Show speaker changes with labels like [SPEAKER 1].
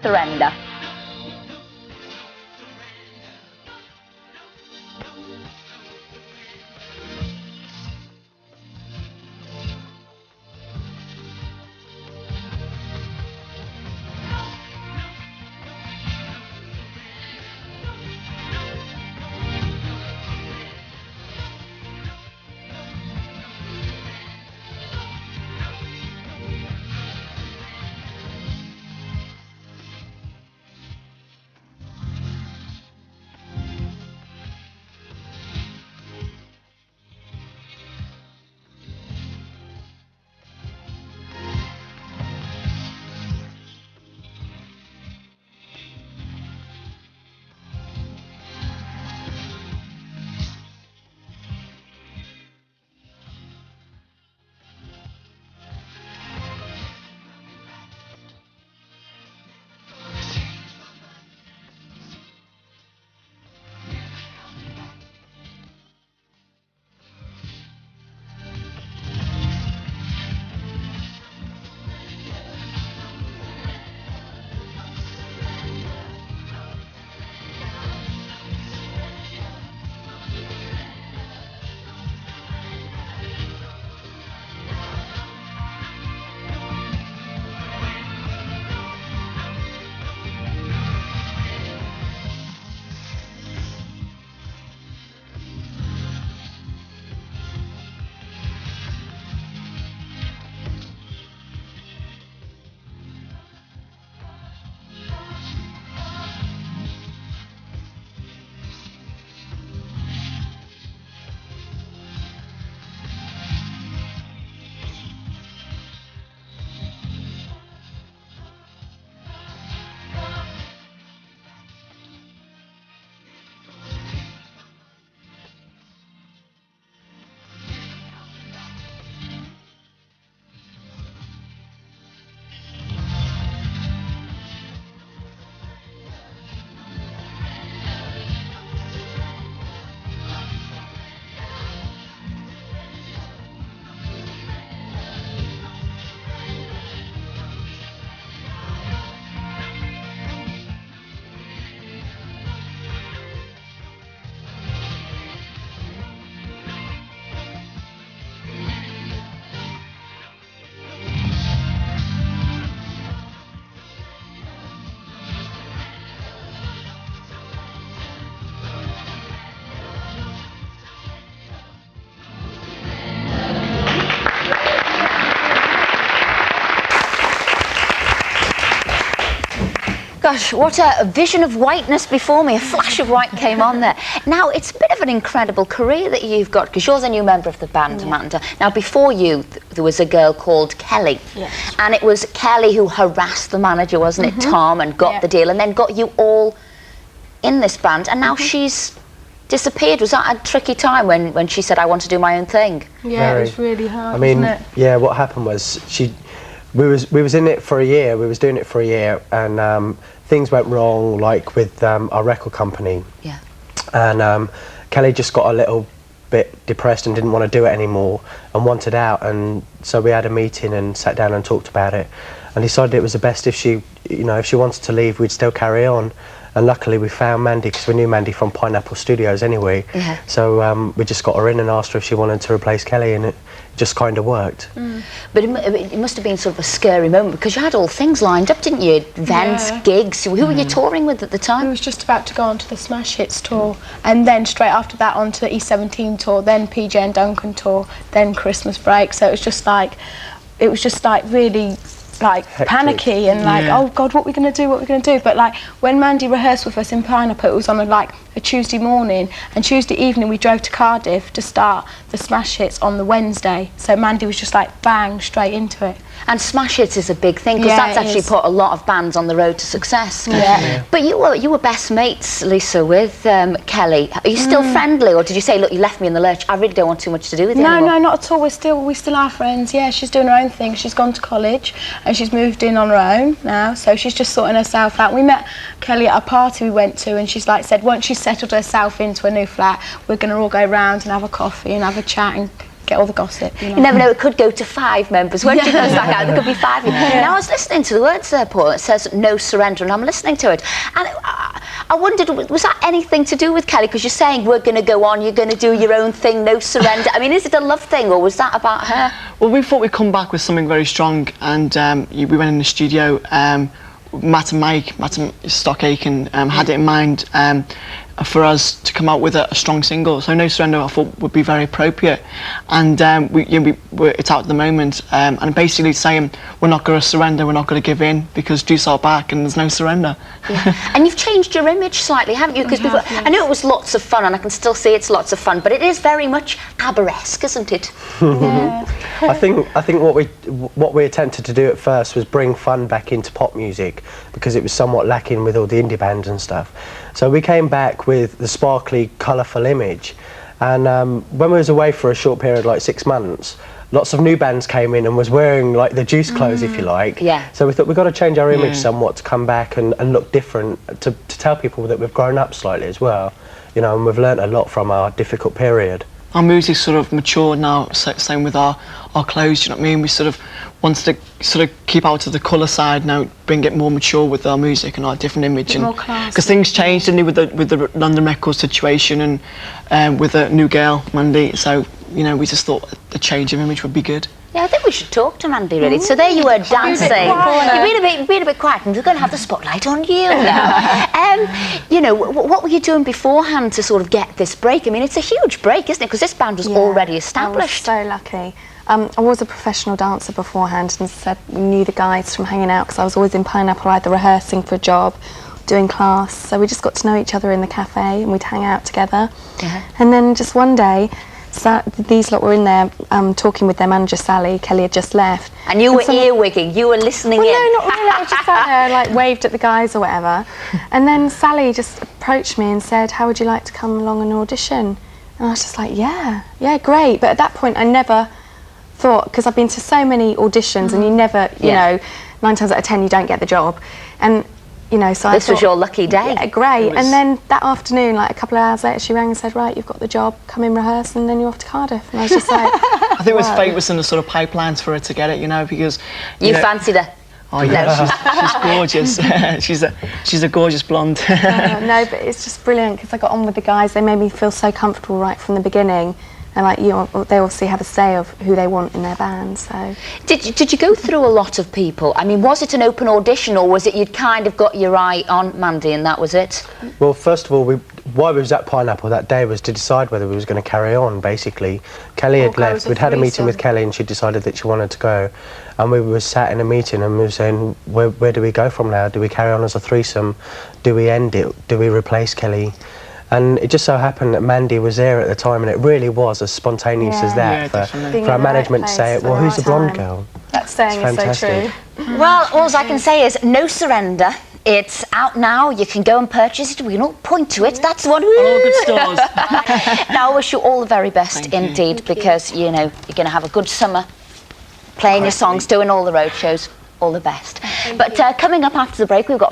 [SPEAKER 1] Surrender. Gosh, what a vision of whiteness before me. A flash of white came on there. Now, it's a bit of an incredible career that you've got, because you're a new member of the band, yeah. Amanda. Now, before you, there was a girl called Kelly. Yes. And it was Kelly who harassed the manager, wasn't it, Tom, and got the deal, and then got you all in this band, and now she's disappeared. Was that a tricky time when she said, I want to do my own thing?
[SPEAKER 2] Yeah, it was really hard,
[SPEAKER 3] I mean,
[SPEAKER 2] wasn't it?
[SPEAKER 3] Yeah, what happened was, we was in it for a year, we was doing it for a year, and things went wrong, like with our record company.
[SPEAKER 1] Yeah.
[SPEAKER 3] And Kelly just got a little bit depressed and didn't want to do it anymore and wanted out, and so we had a meeting and sat down and talked about it and decided it was the best if she, if she wanted to leave, we'd still carry on. And luckily we found Mandy, because we knew Mandy from Pineapple Studios anyway. Yeah. So we just got her in and asked her if she wanted to replace Kelly, and it just kind of worked.
[SPEAKER 1] But it must have been sort of a scary moment, because you had all things lined up, didn't you? Events, gigs. Who were you touring with at the time?
[SPEAKER 2] We was just about to go on to the Smash Hits tour, and then straight after that on to the E17 tour, then PJ and Duncan tour, then Christmas break. So it was just like really like
[SPEAKER 3] hectic,
[SPEAKER 2] panicky, and like, oh God, what are we going to do, what are we going to do? But like when Mandy rehearsed with us in Pineapple, it was on a Tuesday morning, and Tuesday evening we drove to Cardiff to start the Smash Hits on the Wednesday. So Mandy was just like bang, straight into it.
[SPEAKER 1] And Smash Hits is a big thing, because that's actually put a lot of bands on the road to success.
[SPEAKER 2] Yeah.
[SPEAKER 1] But you were best mates, Lisa, with Kelly. Are you still friendly, or did you say, look, you left me in the lurch, I really don't want too much to do with you anymore?
[SPEAKER 2] No, not at all. We still are friends. Yeah, she's doing her own thing. She's gone to college and she's moved in on her own now, so she's just sorting herself out. We met Kelly at a party we went to, and she's like said once she's settled herself into a new flat, we're going to all go round and have a coffee and have a chat and get all the gossip.
[SPEAKER 1] You never know, it could go to 5 members. When she goes back out, there could be 5 of you. Now, I was listening to the words there, Paul. It says no surrender, and I'm listening to it. And I wondered, was that anything to do with Kelly? Because you're saying we're going to go on, you're going to do your own thing, no surrender. I mean, is it a love thing, or was that about her?
[SPEAKER 4] Well, we thought we'd come back with something very strong, and we went in the studio. Matt and Stock Aiken had it in mind for us to come out with a strong single. So No Surrender, I thought, would be very appropriate. And it's out at the moment, and basically saying we're not going to surrender, we're not going to give in, because Deuce are back and there's no surrender.
[SPEAKER 1] Yeah. And you've changed your image slightly, haven't you? Because I know it was lots of fun, and I can still see it's lots of fun, but it is very much ABBA-esque, isn't it?
[SPEAKER 2] Yeah.
[SPEAKER 3] I think what we attempted to do at first was bring fun back into pop music, because it was somewhat lacking with all the indie bands and stuff. So we came back with the sparkly, colourful image, and when we was away for a short period, like 6 months, lots of new bands came in and was wearing like the Deuce clothes, if you like.
[SPEAKER 1] Yeah.
[SPEAKER 3] So we thought we've got to change our image somewhat to come back and look different, to tell people that we've grown up slightly as well, you know, and we've learnt a lot from our difficult period.
[SPEAKER 4] Our music's sort of matured now, same with our clothes, do you know what I mean? We sort of wanted to sort of keep out to the colour side now, bring it more mature with our music and our different image. Because things changed, didn't they, with the London record situation and with the new girl, Mandy, so, you know, we just thought a change of image would be good.
[SPEAKER 1] Yeah, I think we should talk to Mandy, really. So there you were dancing. You've been a bit quiet, and we're going to have the spotlight on you now. You know, what were you doing beforehand to sort of get this break? I mean, it's a huge break, isn't it? Because this band was already established.
[SPEAKER 5] I was so lucky. I was a professional dancer beforehand, and said knew the guys from hanging out, because I was always in Pineapple, either rehearsing for a job, doing class. So we just got to know each other in the cafe, and we'd hang out together. And then just one day, these lot were in there talking with their manager, Sally. Kelly had just left.
[SPEAKER 1] And you were earwigging, you were listening in.
[SPEAKER 5] No, not really. I was just sat there, like, waved at the guys or whatever. And then Sally just approached me and said, how would you like to come along and audition? And I was just like, yeah, great. But at that point, I never thought, because I've been to so many auditions and you never, you know, 9 times out of 10 you don't get the job. And you know, so
[SPEAKER 1] this was your lucky day.
[SPEAKER 5] Yeah, great. And then that afternoon, like a couple of hours later, she rang and said, right, you've got the job, come in, rehearse, and then you're off to Cardiff. And I was just like,
[SPEAKER 4] I think it was fate was in the sort of pipelines for her to get it, you know, because
[SPEAKER 1] you fancied her.
[SPEAKER 4] Oh yeah, she's gorgeous. she's a gorgeous blonde.
[SPEAKER 5] No, but it's just brilliant, because I got on with the guys. They made me feel so comfortable right from the beginning. And like, you know, they obviously have a say of who they want in their band. So
[SPEAKER 1] did you go through a lot of people? I mean, was it an open audition, or was it you'd kind of got your eye on Mandy and that was it?
[SPEAKER 3] Well, first of all, why we was at Pineapple that day was to decide whether we was going to carry on, basically. Kelly had left, we'd had a meeting with Kelly and she decided that she wanted to go. And we were sat in a meeting and we were saying, where do we go from now? Do we carry on as a threesome? Do we end it? Do we replace Kelly? And it just so happened that Mandy was there at the time, and it really was as spontaneous as that for our management to say, well, who's the blonde girl?
[SPEAKER 5] That saying is so true.
[SPEAKER 1] Well, all I can say is No Surrender. It's out now. You can go and purchase it. We can all point to it. That's what.
[SPEAKER 4] All good stores.
[SPEAKER 1] Now, I wish you all the very best indeed, because you know you're going to have a good summer, playing your songs, doing all the road shows. All the best. But coming up after the break, we've got